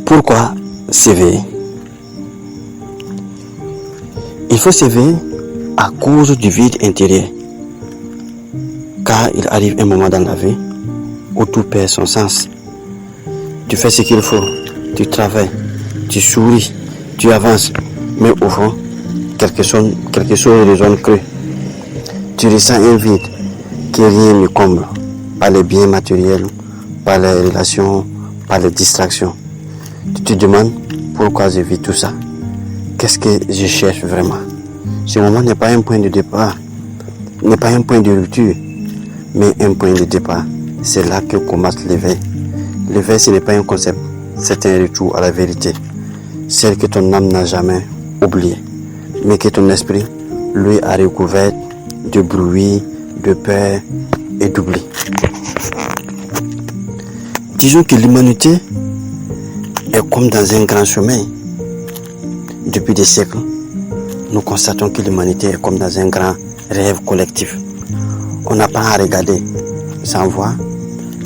Pourquoi s'éveiller? Il faut s'éveiller à cause du vide intérieur. Car il arrive un moment dans la vie où tout perd son sens. Tu fais ce qu'il faut, tu travailles, tu souris, tu avances, mais au fond, quelque chose résonne creux. Tu ressens un vide que rien ne comble, par les biens matériels, par les relations, par les distractions. Tu te demandes pourquoi je vis tout ça. Qu'est-ce que je cherche vraiment? Ce moment n'est pas un point de départ, n'est pas un point de rupture, mais un point de départ. C'est là que commence l'éveil. L'éveil, ce n'est pas un concept, c'est un retour à la vérité. Celle que ton âme n'a jamais oubliée, mais que ton esprit, lui, a recouvert de bruit, de peur et d'oubli. Disons que l'humanité est comme dans un grand sommeil. Depuis des siècles, nous constatons que l'humanité est comme dans un grand rêve collectif. On apprend à regarder sans voir,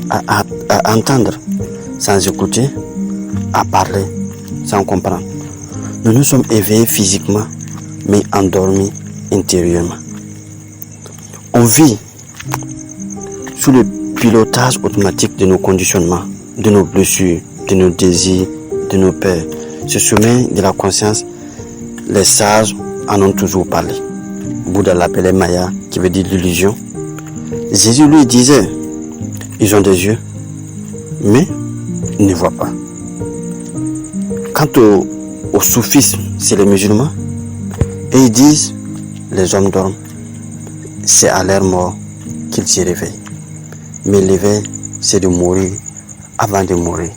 à entendre sans écouter, à parler sans comprendre. Nous nous sommes éveillés physiquement, mais endormis intérieurement. On vit sous le pilotage automatique de nos conditionnements, de nos blessures, de nos désirs, de nos peurs. Ce sommeil de la conscience, les sages en ont toujours parlé. Bouddha l'appelait Maya, qui veut dire l'illusion. Jésus lui disait, ils ont des yeux, mais ils ne voient pas. Quant au soufisme, c'est les musulmans, et ils disent, les hommes dorment, c'est à leur mort qu'ils s'y réveillent. Mais l'éveil, c'est de mourir avant de mourir.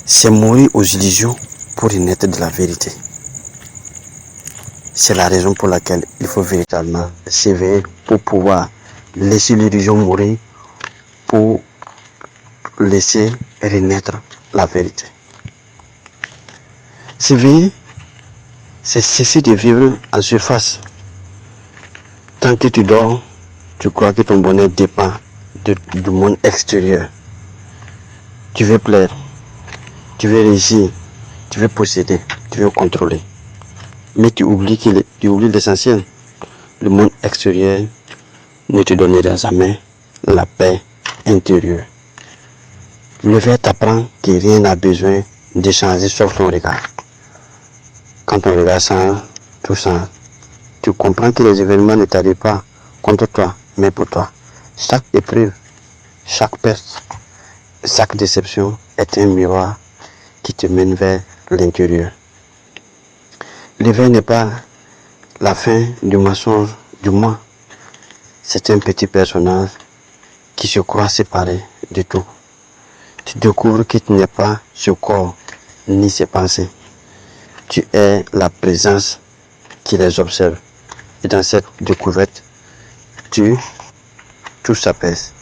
C'est mourir aux illusions pour y naître de la vérité. C'est la raison pour laquelle il faut véritablement s'éveiller pour pouvoir laisser l'illusion mourir, pour laisser renaître la vérité. S'éveiller, c'est cesser de vivre en surface. Tant que tu dors, tu crois que ton bonheur dépend du monde extérieur. Tu veux plaire, tu veux réussir, tu veux posséder, tu veux contrôler. Mais tu oublies l'essentiel. Le monde extérieur ne te donnera jamais la paix intérieure. Le verre t'apprend que rien n'a besoin de changer sauf ton regard. Quand ton regard change, tout change. Tu comprends que les événements ne t'arrivent pas contre toi, mais pour toi. Chaque épreuve, chaque perte, chaque déception est un miroir qui te mène vers l'intérieur. L'éveil n'est pas la fin du mensonge du moi. C'est un petit personnage qui se croit séparé de tout. Tu découvres que tu n'es pas ce corps ni ses pensées. Tu es la présence qui les observe. Et dans cette découverte, tout s'apaise.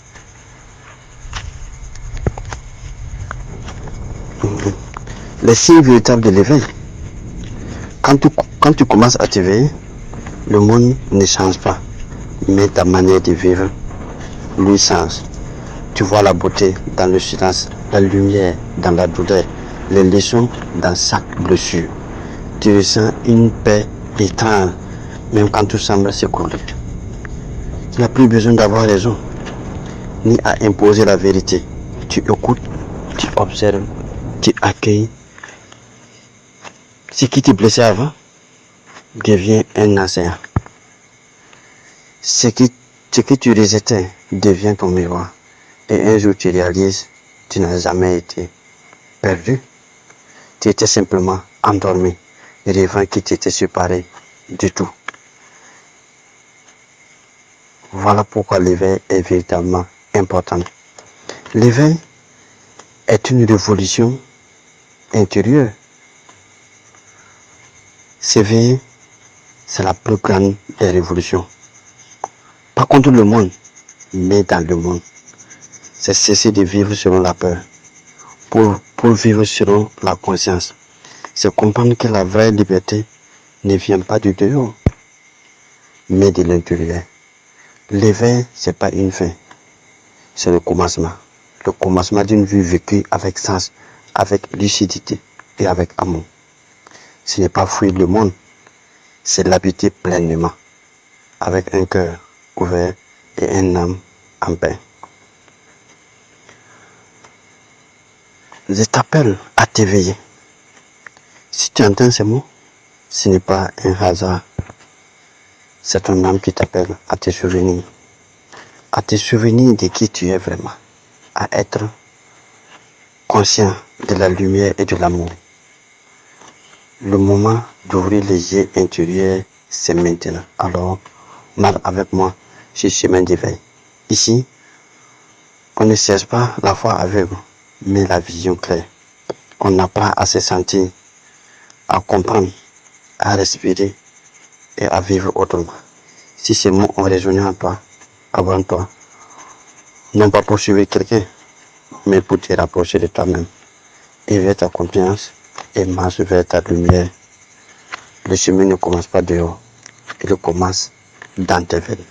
Les signes véritables de l'éveil. Quand tu commences à t'éveiller, le monde ne change pas, mais ta manière de vivre lui change. Tu vois la beauté dans le silence, la lumière dans la douleur, les leçons dans chaque blessure. Tu ressens une paix étrange, même quand tout semble s'écrouler. Tu n'as plus besoin d'avoir raison, ni à imposer la vérité. Tu écoutes, tu observes, tu accueilles. Ce qui te blessait avant devient un enseignant. Ce que tu rejetais devient ton miroir. Et un jour tu réalises, tu n'as jamais été perdu. Tu étais simplement endormi, rêvant que tu étais séparé de tout. Voilà pourquoi l'éveil est véritablement important. L'éveil est une révolution intérieure. S'éveiller, c'est la plus grande des révolutions. Pas contre le monde, mais dans le monde. C'est cesser de vivre selon la peur, pour vivre selon la conscience. C'est comprendre que la vraie liberté ne vient pas du dehors, mais de l'intérieur. L'éveil, c'est pas une fin, c'est le commencement. le commencement d'une vie vécue avec sens, avec lucidité et avec amour. Ce n'est pas fuir le monde, c'est l'habiter pleinement, avec un cœur ouvert et une âme en paix. Je t'appelle à t'éveiller. Si tu entends ces mots, ce n'est pas un hasard. C'est ton âme qui t'appelle à te souvenir. À te souvenir de qui tu es vraiment. À être conscient de la lumière et de l'amour. Le moment d'ouvrir les yeux intérieurs, c'est maintenant. Alors, marche avec moi sur ce chemin d'éveil. Ici, on ne cherche pas la foi aveugle, mais la vision claire. On apprend à se sentir, à comprendre, à respirer et à vivre autrement. Si ces mots ont résonné en toi, avant toi, non pas pour suivre quelqu'un, mais pour te rapprocher de toi-même. Éveille ta confiance et marche vers ta lumière. Le chemin ne commence pas dehors, il commence dans tes veines.